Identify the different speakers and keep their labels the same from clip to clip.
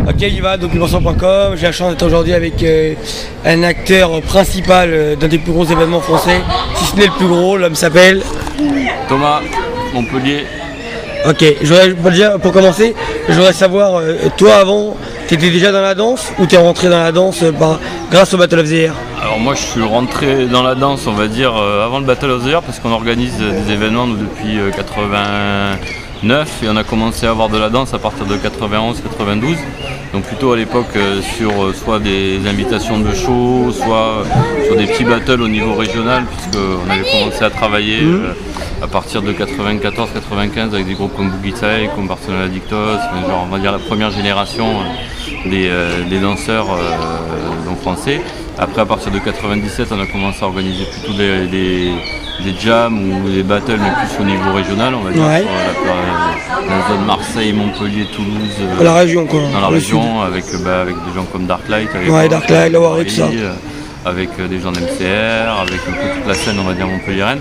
Speaker 1: Ok, il va, documentaire.com. J'ai la chance d'être aujourd'hui avec un acteur principal d'un des plus gros événements français, si ce n'est le plus gros. L'homme s'appelle
Speaker 2: Thomas, Montpellier.
Speaker 1: Ok, pour commencer, je voudrais savoir, toi avant, tu étais déjà dans la danse ou tu es rentré dans la danse grâce au Battle of the Year?
Speaker 2: Alors moi je suis rentré dans la danse, on va dire, avant le Battle of the Year parce qu'on organise des événements nous, depuis 89 et on a commencé à avoir de la danse à partir de 91-92. Donc plutôt à l'époque sur soit des invitations de show, soit sur des petits battles au niveau régional puisqu'on avait commencé à travailler à partir de 94-95 avec des groupes comme Boogie Tsai, comme Barcelona Addictos, genre on va dire la première génération des danseurs donc français. Après à partir de 97 on a commencé à organiser plutôt des jams ou des battles mais plus au niveau régional on va dire sur la zone Marseille, Montpellier, Toulouse.
Speaker 1: Dans la région quoi.
Speaker 2: Dans la région avec des gens comme Darklight.
Speaker 1: Darklight, la Warwick, ça.
Speaker 2: Avec des gens d'MCR, avec toute la scène on va dire montpelliéraine.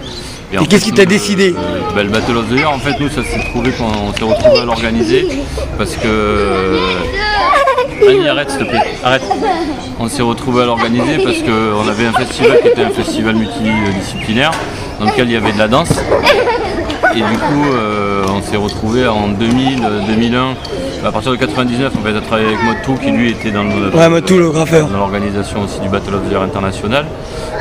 Speaker 1: Et qu'est-ce qui t'a décidé?
Speaker 2: Le Battle of the Year en fait nous ça s'est trouvé qu'on s'est retrouvé à l'organiser parce que Annie, arrête s'il te plaît, arrête. On s'est retrouvé à l'organiser parce qu'on avait un festival qui était un festival multidisciplinaire dans lequel il y avait de la danse. Et du coup, on s'est retrouvé en 2000, 2001, à partir de 99, on a travaillé avec Modtou qui lui était dans
Speaker 1: le graffeur.
Speaker 2: Dans l'organisation aussi du Battle of the Year international.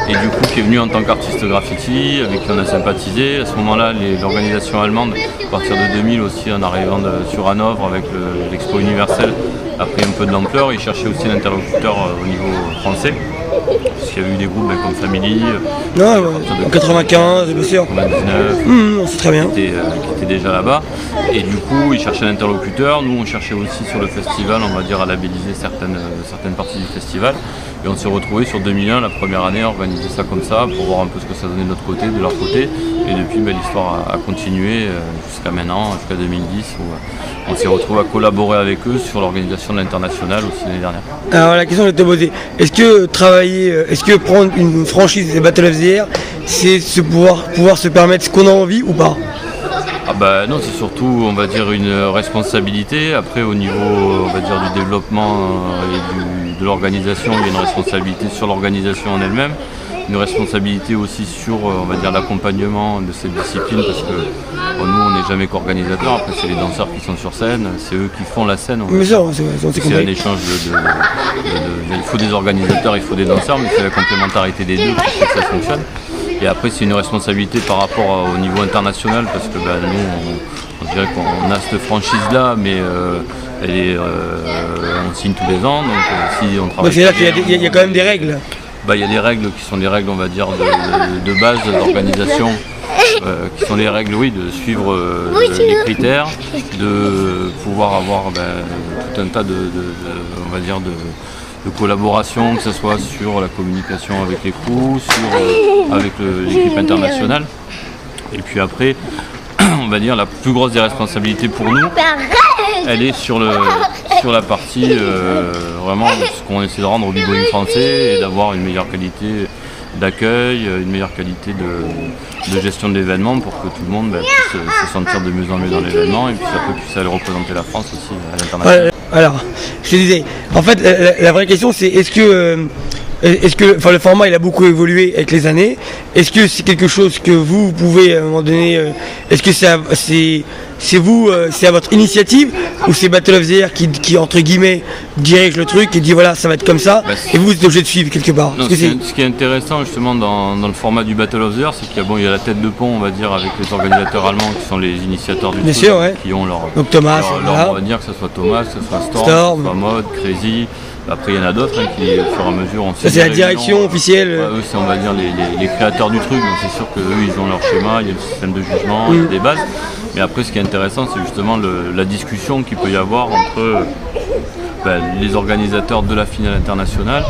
Speaker 2: Et du coup, qui est venu en tant qu'artiste graffiti, avec qui on a sympathisé. À ce moment-là, l'organisation allemande, à partir de 2000 aussi, en arrivant sur Hanovre avec l'Expo universelle, a pris un peu de l'ampleur. Ils cherchaient aussi un interlocuteur au niveau français. Parce qu'il y a eu des groupes comme Family,
Speaker 1: en 95, bien sûr.
Speaker 2: 99,
Speaker 1: c'est très bien.
Speaker 2: Qui étaient déjà là-bas. Et du coup, ils cherchaient un interlocuteur. Nous, on cherchait aussi sur le festival, on va dire, à labelliser certaines parties du festival. Et on s'est retrouvés sur 2001, la première année, à organiser ça comme ça, pour voir un peu ce que ça donnait de notre côté, de leur côté. Et depuis, l'histoire a continué jusqu'à maintenant, jusqu'à 2010, où on s'est retrouvés à collaborer avec eux sur l'organisation de l'international aussi l'année dernière.
Speaker 1: Alors la question que je te posais, est-ce que prendre une franchise des Battle of the Year, c'est pouvoir se permettre ce qu'on a envie ou pas?
Speaker 2: Non, c'est surtout, on va dire, une responsabilité. Après, au niveau, on va dire, du développement et de l'organisation, il y a une responsabilité sur l'organisation en elle-même. Une responsabilité aussi sur, on va dire, l'accompagnement de cette discipline parce que nous, on n'est jamais qu'organisateurs. Après, c'est les danseurs qui sont sur scène, c'est eux qui font la scène. C'est un échange il faut des organisateurs, il faut des danseurs, mais c'est la complémentarité des deux qui fait que ça fonctionne. Et après, c'est une responsabilité par rapport au niveau international parce que nous, on dirait qu'on a cette franchise-là, mais on signe tous les ans. Donc, si on travaille.
Speaker 1: C'est là qu'il y a quand même des règles.
Speaker 2: Il y a des règles qui sont des règles, on va dire, de base d'organisation, qui sont les règles, de suivre les critères, de pouvoir avoir tout un tas on va dire, de collaboration, que ce soit sur la communication avec les crews, avec l'équipe internationale. Et puis après, on va dire, la plus grosse des responsabilités pour nous, elle est sur la partie vraiment ce qu'on essaie de rendre au b-boying français et d'avoir une meilleure qualité d'accueil, une meilleure qualité de gestion de l'événement pour que tout le monde puisse se sentir de mieux en mieux dans l'événement et puis ça puisse aller représenter la France aussi à l'international.
Speaker 1: Alors, je te disais, en fait, la vraie question c'est est-ce que le format il a beaucoup évolué avec les années. Est-ce que c'est quelque chose que vous pouvez à un moment donné, est-ce que c'est à votre initiative ou c'est Battle of the Year qui entre guillemets dirige le truc et dit voilà ça va être comme ça et vous êtes obligé de suivre quelque part?
Speaker 2: Non, ce qui est intéressant justement dans le format du Battle of the Year, c'est qu'il y a la tête de pont on va dire avec les organisateurs allemands qui sont les initiateurs du truc, qui ont
Speaker 1: donc Thomas,
Speaker 2: on va dire que ce soit Thomas, que ce soit Storm, que ce soit Mode, Crazy. Après il y en a d'autres qui au fur et à mesure
Speaker 1: ça c'est la direction officielle.
Speaker 2: Eux c'est on va dire les créateurs du truc, donc c'est sûr qu'eux ils ont leur schéma, il y a le système de jugement, il y a des bases. Mais après ce qui est intéressant c'est justement la discussion qu'il peut y avoir entre les organisateurs de la finale internationale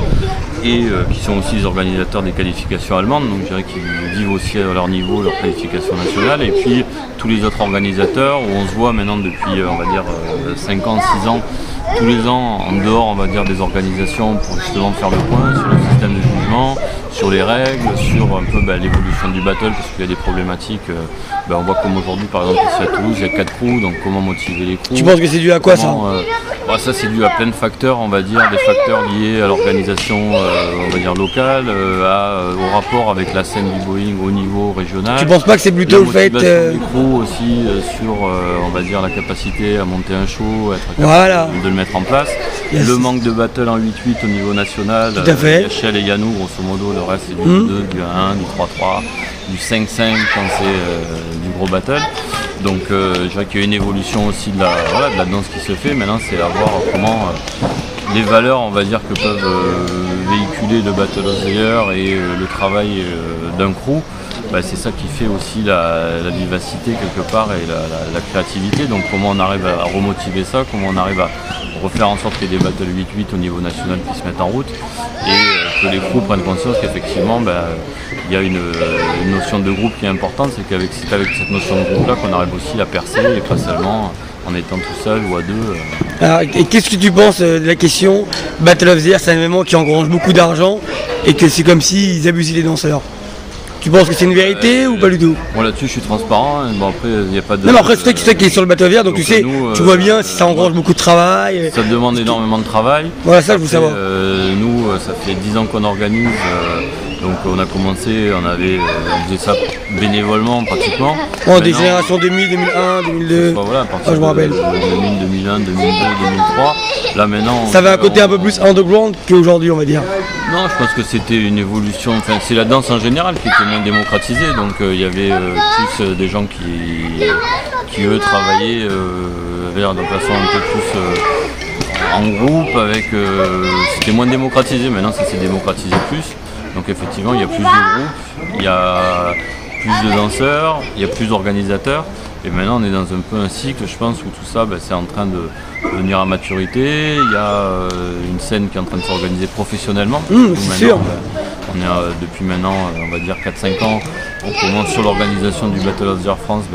Speaker 2: et qui sont aussi les organisateurs des qualifications allemandes, donc je dirais qu'ils vivent aussi à leur niveau leur qualification nationale et puis tous les autres organisateurs où on se voit maintenant depuis on va dire 5 ans, 6 ans tous les ans en dehors on va dire des organisations pour justement faire le point sur le système de jugement effectivement, sur les règles, sur un peu l'évolution du battle, parce qu'il y a des problématiques. On voit comme aujourd'hui, par exemple, ici à Toulouse, il y a 4 crews, donc comment motiver les crews.
Speaker 1: Tu penses que c'est dû à quoi ça?
Speaker 2: Ça c'est dû à plein de facteurs, on va dire, des facteurs liés à l'organisation on va dire locale, au rapport avec la scène du Boeing au niveau régional.
Speaker 1: Tu penses pas que c'est plutôt le fait
Speaker 2: des crews aussi sur on va dire la capacité à monter un show, être capable de le mettre en place. Yes. Le manque de battle en 8-8 au niveau national.
Speaker 1: Tout à fait.
Speaker 2: Il y a Shell et Yanou, grosso modo, le reste c'est du 2, du 1, du 3-3, du 5-5 quand c'est du gros battle. Donc je dirais qu'il y a une évolution aussi de la danse qui se fait. Maintenant c'est à voir comment les valeurs on va dire que peuvent véhiculer le Battle of the Year et le travail d'un crew. C'est ça qui fait aussi la vivacité quelque part et la créativité. Donc comment on arrive à remotiver ça, comment on arrive à refaire en sorte qu'il y ait des battles 8-8 au niveau national qui se mettent en route et que les crews prennent conscience qu'effectivement il y a une notion de groupe qui est importante, c'est qu'avec cette notion de groupe là qu'on arrive aussi à percer et pas seulement en étant tout seul ou à deux.
Speaker 1: Alors, et qu'est-ce que tu penses de la question Battle of the Year, c'est un événement qui engrange beaucoup d'argent et que c'est comme s'ils abusaient les danseurs? Tu penses que c'est une vérité ou pas du tout?
Speaker 2: Bon là-dessus je suis transparent, après il n'y a pas de...
Speaker 1: Non mais après c'est toi qui es sur le Battle of the Year, donc tu sais, tu vois bien si ça engrange beaucoup de travail.
Speaker 2: Ça demande énormément de travail.
Speaker 1: Voilà ça je veux savoir.
Speaker 2: Nous ça fait 10 ans qu'on organise, donc on a commencé, on faisait ça bénévolement pratiquement.
Speaker 1: Des générations 2000, 2001, 2002,
Speaker 2: voilà, à partir
Speaker 1: je me rappelle.
Speaker 2: 2000, 2001, 2002, 2003, là maintenant...
Speaker 1: Ça avait un côté un peu plus underground qu'aujourd'hui on va dire.
Speaker 2: Non, je pense que c'était une évolution, c'est la danse en général qui était moins démocratisée, donc il y avait plus des gens qui eux travaillaient de façon un peu plus en groupe, c'était moins démocratisé, maintenant ça s'est démocratisé plus, donc effectivement il y a plus de groupes, il y a plus de danseurs, il y a plus d'organisateurs. Et maintenant on est dans un peu un cycle, je pense, où tout ça c'est en train de venir à maturité. Il y a une scène qui est en train de s'organiser professionnellement.
Speaker 1: C'est sûr.
Speaker 2: On est depuis maintenant, on va dire 4-5 ans, on commence sur l'organisation du Battle of the Year France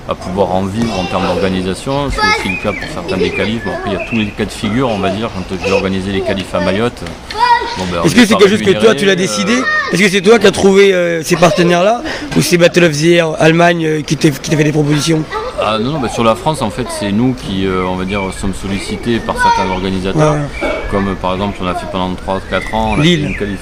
Speaker 2: à pouvoir en vivre en termes d'organisation. C'est aussi le cas pour certains des qualifs. Après il y a tous les cas de figure, on va dire, quand j'ai organisé les qualifs à Mayotte.
Speaker 1: Est-ce que c'est quelque chose que toi tu l'as décidé? Est-ce que c'est toi qui as trouvé ces partenaires-là? Ou c'est Battle of the Year Allemagne qui t'a fait des propositions?
Speaker 2: Non, sur la France en fait c'est nous qui on va dire sommes sollicités par certains organisateurs. Comme par exemple on a fait pendant 3-4 ans, on a fait une qualif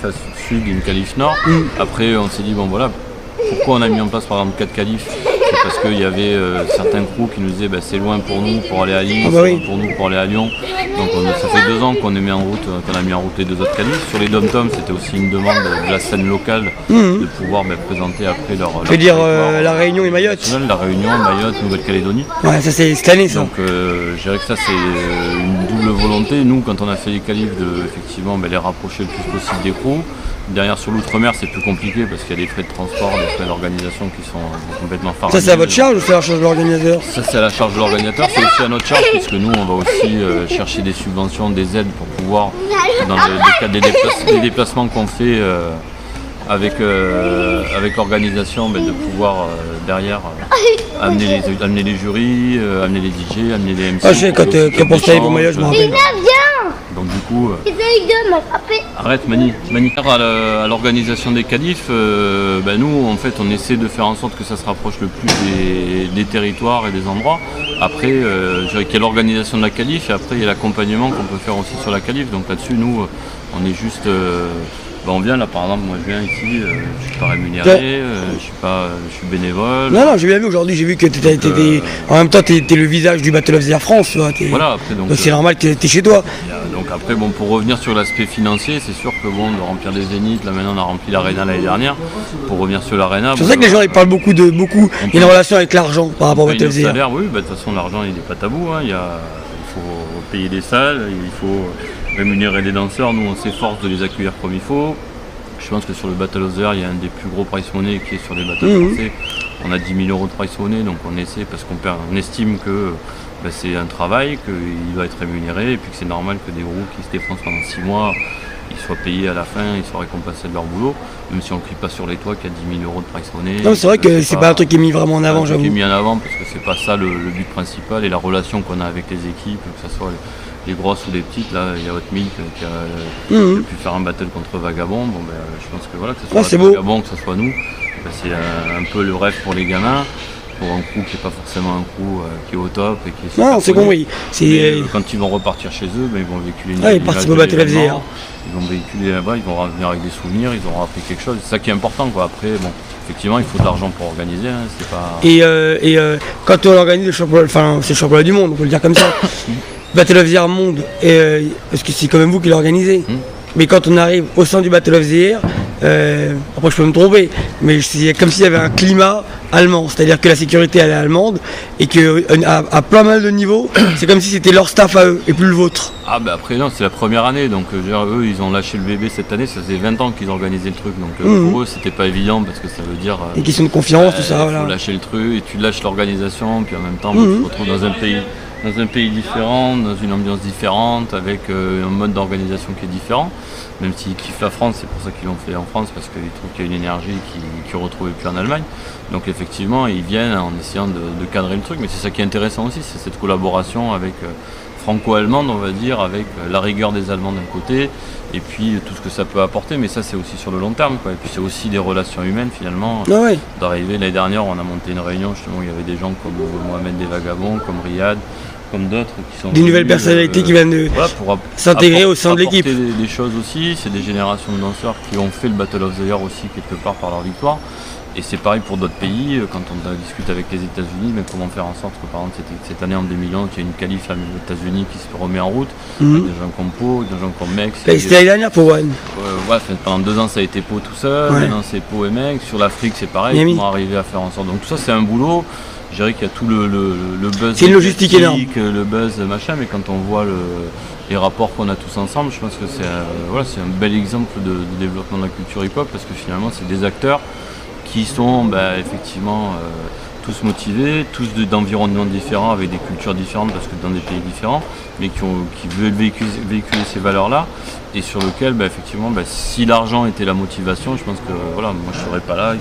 Speaker 2: sud et une qualif nord. Après on s'est dit pourquoi on a mis en place par exemple 4 qualifs? C'est parce qu'il y avait certains crews qui nous disaient c'est loin pour nous pour aller à Lille, c'est loin pour nous pour aller à Lyon. Donc ça fait 2 ans qu'on a mis en route les 2 autres qualifs. Sur les dom-toms c'était aussi une demande de la scène locale de pouvoir présenter après leur...
Speaker 1: Je veux dire la Réunion et Mayotte.
Speaker 2: La Réunion, Mayotte, Nouvelle-Calédonie.
Speaker 1: Ouais, ça c'est cette année ça.
Speaker 2: Donc je dirais que ça c'est une double volonté. Nous quand on a fait les qualifs effectivement les rapprocher le plus possible des crews. Derrière sur l'outre-mer c'est plus compliqué parce qu'il y a des frais de transport, des frais d'organisation qui sont complètement faramineux.
Speaker 1: Ça c'est à votre charge ou c'est à la charge de l'organisateur?
Speaker 2: Ça c'est à la charge de l'organisateur, c'est aussi à notre charge puisque nous on va aussi chercher des subventions, des aides pour pouvoir, dans le cadre des déplacements qu'on fait avec l'organisation, de pouvoir derrière amener les jurys, amener les DJ, amener les MC.
Speaker 1: Je sais, quand on s'est allé pour Mayotte, je me rappelle.
Speaker 2: Donc du coup, arrête Mani. À l'organisation des qualifs, nous en fait on essaie de faire en sorte que ça se rapproche le plus des territoires et des endroits. Après, je dirais qu'il y a l'organisation de la qualif et après il y a l'accompagnement qu'on peut faire aussi sur la qualif. Donc là-dessus, nous, on est juste... on vient là par exemple, moi je viens ici, je suis pas rémunéré, je suis bénévole. Non,
Speaker 1: j'ai bien vu aujourd'hui, j'ai vu que en même temps tu es le visage du Battle of the Year France.
Speaker 2: Voilà, après, donc
Speaker 1: c'est normal que tu es chez toi.
Speaker 2: Donc après pour revenir sur l'aspect financier, c'est sûr que de remplir des zéniths, là maintenant on a rempli l'Arena l'année dernière, pour revenir sur l'Arena.
Speaker 1: C'est vrai que les gens ils parlent beaucoup, il y a une relation avec l'argent par rapport au Battle of the Year.
Speaker 2: Oui, de toute façon l'argent il n'est pas tabou, il faut payer des salles, il faut rémunérer des danseurs, nous on s'efforce de les accueillir comme il faut. Je pense que sur le Battle of the Year, il y a un des plus gros prize money qui est sur les battles français. On a 10 000 € de prize money, donc on essaie parce qu'on estime que c'est un travail, qu'il doit être rémunéré et puis que c'est normal que des groupes qui se défoncent pendant 6 mois, ils soient payés à la fin, ils soient récompensés de leur boulot, même si on ne crie pas sur les toits qu'il y a 10 000 € de prize money.
Speaker 1: Non, c'est vrai que c'est pas un truc qui est mis vraiment en avant, j'avoue.
Speaker 2: Qui est mis en avant parce que c'est pas ça le but principal et la relation qu'on a avec les équipes, que ce soit les grosses ou les petites. Là, il y a Hot Milk qui a pu faire un battle contre Vagabond. Bon, ben, je pense que voilà, que ce soit Vagabond, que ce soit nous, ben, c'est un peu le rêve pour les gamins. Pour un crew qui n'est pas forcément un crew qui est au top et qui est super
Speaker 1: non, c'est
Speaker 2: connu.
Speaker 1: compris.
Speaker 2: Quand ils vont repartir chez eux, ben, ils vont véhiculer une
Speaker 1: ils participent au Battle of the Year.
Speaker 2: Ils vont véhiculer là-bas, ils vont revenir avec des souvenirs, ils auront appris quelque chose. C'est ça qui est important, quoi. Après, bon, effectivement, il faut de l'argent pour organiser. Hein, c'est pas...
Speaker 1: Et quand on organise le championnat, enfin c'est le championnat du monde, on peut le dire comme ça. Battle of the Year monde, parce que c'est quand même vous qui l'organisez. Mais quand on arrive au sein du Battle of the Year, après je peux me tromper, mais c'est comme s'il y avait un climat allemand, c'est-à-dire que la sécurité elle est allemande et qu'à plein mal de niveaux, c'est comme si c'était leur staff à eux et plus le vôtre.
Speaker 2: Ah bah après non, c'est la première année, donc eux ils ont lâché le bébé cette année, ça faisait 20 ans qu'ils organisaient le truc, donc pour eux c'était pas évident parce que ça veut dire...
Speaker 1: Une question de confiance, tout ça, voilà.
Speaker 2: Il faut lâcher le truc et tu lâches l'organisation, puis en même temps tu te retrouves dans un pays différent, dans une ambiance différente, avec un mode d'organisation qui est différent. Même s'ils kiffent la France, c'est pour ça qu'ils l'ont fait en France, parce qu'ils trouvent qu'il y a une énergie qu'ils ne retrouvaient plus en Allemagne. Donc effectivement, ils viennent en essayant de cadrer le truc, mais c'est ça qui est intéressant aussi, c'est cette collaboration avec franco-allemande, on va dire, avec la rigueur des Allemands d'un côté, et puis tout ce que ça peut apporter, mais ça c'est aussi sur le long terme, quoi. Et puis c'est aussi des relations humaines finalement. D'arriver l'année dernière, on a monté une réunion, justement, où il y avait des gens comme Mohamed des Vagabonds, comme Riyad, comme d'autres qui sont...
Speaker 1: Des nouvelles personnalités qui viennent pour s'intégrer au sein de l'équipe.
Speaker 2: Des choses aussi, c'est des générations de danseurs qui ont fait le Battle of the Year aussi quelque part par leur victoire. Et c'est pareil pour d'autres pays, quand on discute avec les États-Unis, mais comment faire en sorte que par exemple cette année en 2011, qu'il y ait une qualif aux États-Unis qui se remet en route, avec des gens comme Pau, des gens comme Mex.
Speaker 1: C'était l'année dernière pour One.
Speaker 2: Pendant 2 ans ça a été Pau tout seul, maintenant c'est Pau et Mex. Sur l'Afrique c'est pareil, comment arriver à faire en sorte. Donc tout ça c'est un boulot. Je dirais qu'il y a tout le buzz.
Speaker 1: C'est une logistique énorme.
Speaker 2: Le buzz machin, mais quand on voit les rapports qu'on a tous ensemble, je pense que c'est un bel exemple de développement de la culture hip-hop, parce que finalement c'est des acteurs qui sont effectivement tous motivés, tous d'environnements différents, avec des cultures différentes, parce que dans des pays différents, mais qui veulent véhiculer ces valeurs-là, et sur lequel, effectivement, si l'argent était la motivation, je pense que moi je serais pas là, les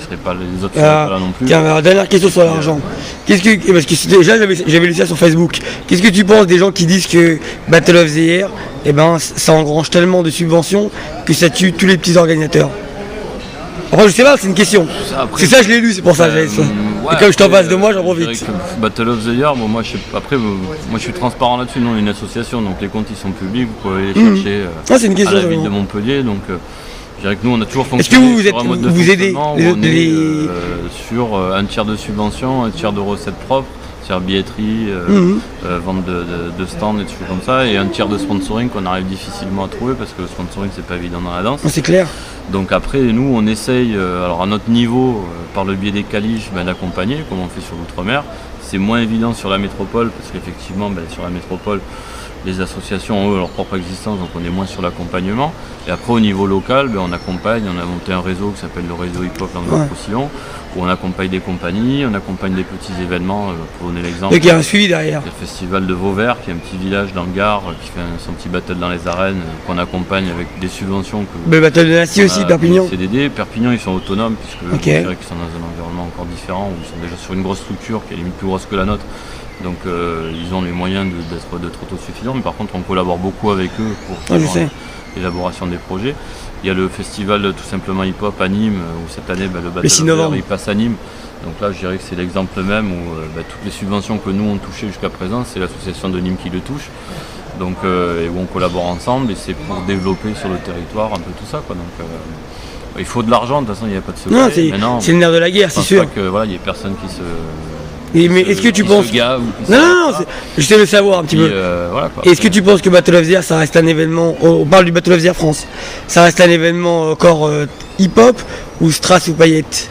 Speaker 2: autres seraient pas là non plus.
Speaker 1: Tiens, alors, dernière question sur l'argent. Parce que déjà j'avais lu ça sur Facebook. Qu'est-ce que tu penses des gens qui disent que Battle of the Year, ça engrange tellement de subventions que ça tue tous les petits organisateurs? Après, je sais pas, c'est une question. C'est ça, je l'ai lu, c'est pour ça. Et comme je t'en passe de moi, j'en profite.
Speaker 2: Battle of the Year, moi je suis transparent là-dessus. Nous, on est une association, donc les comptes ils sont publics, vous pouvez les chercher
Speaker 1: c'est une question,
Speaker 2: à la ville de Montpellier. Donc, je dirais que nous, on a toujours
Speaker 1: Est-ce
Speaker 2: fonctionné
Speaker 1: que
Speaker 2: sur un mode de fonctionnement où on est sur un tiers de subvention, un tiers de recettes propres, c'est-à-dire billetterie, vente de stands et des choses comme ça, et un tiers de sponsoring qu'on arrive difficilement à trouver parce que le sponsoring c'est pas évident dans la danse.
Speaker 1: C'est clair.
Speaker 2: Donc après nous on essaye, alors à notre niveau, par le biais des qualifs, d'accompagner comme on fait sur l'outre-mer. C'est moins évident sur la métropole parce qu'effectivement sur la métropole les associations ont eux leur propre existence, donc on est moins sur l'accompagnement. Et après au niveau local, on accompagne, on a monté un réseau qui s'appelle le réseau hip-hop Languedoc-Roussillon, où on accompagne des compagnies, on accompagne des petits événements, pour donner l'exemple.
Speaker 1: Donc il y a un suivi derrière.
Speaker 2: Le festival de Vauvert, qui est un petit village dans le Gard, qui fait son petit battle dans les arènes, qu'on accompagne avec des subventions.
Speaker 1: Le battle de Nasty aussi, Perpignan.
Speaker 2: CDD. Perpignan, ils sont autonomes, puisque je dirais qu'ils sont dans un environnement encore différent, où ils sont déjà sur une grosse structure qui est limite plus grosse que la nôtre. Donc ils ont les moyens d'être autosuffisants, mais par contre on collabore beaucoup avec eux pour l'élaboration des projets. Il y a le festival tout simplement hip-hop à Nîmes, où cette année le Battle of the Year il passe à Nîmes. Donc là je dirais que c'est l'exemple même où toutes les subventions que nous on touché jusqu'à présent, c'est l'association de Nîmes qui le touche. Donc et où on collabore ensemble, et c'est pour développer sur le territoire un peu tout ça, quoi. Donc il faut de l'argent, de toute façon il n'y a pas de secret.
Speaker 1: Non, c'est le nerf de la guerre, c'est sûr.
Speaker 2: Il n'y a personne qui se...
Speaker 1: Mais est-ce que tu penses... Non, je sais le savoir un petit peu. Est-ce que tu penses que Battle of the Year, ça reste un événement... On parle du Battle of the Year France. Ça reste un événement encore hip-hop ou strass ou paillettes?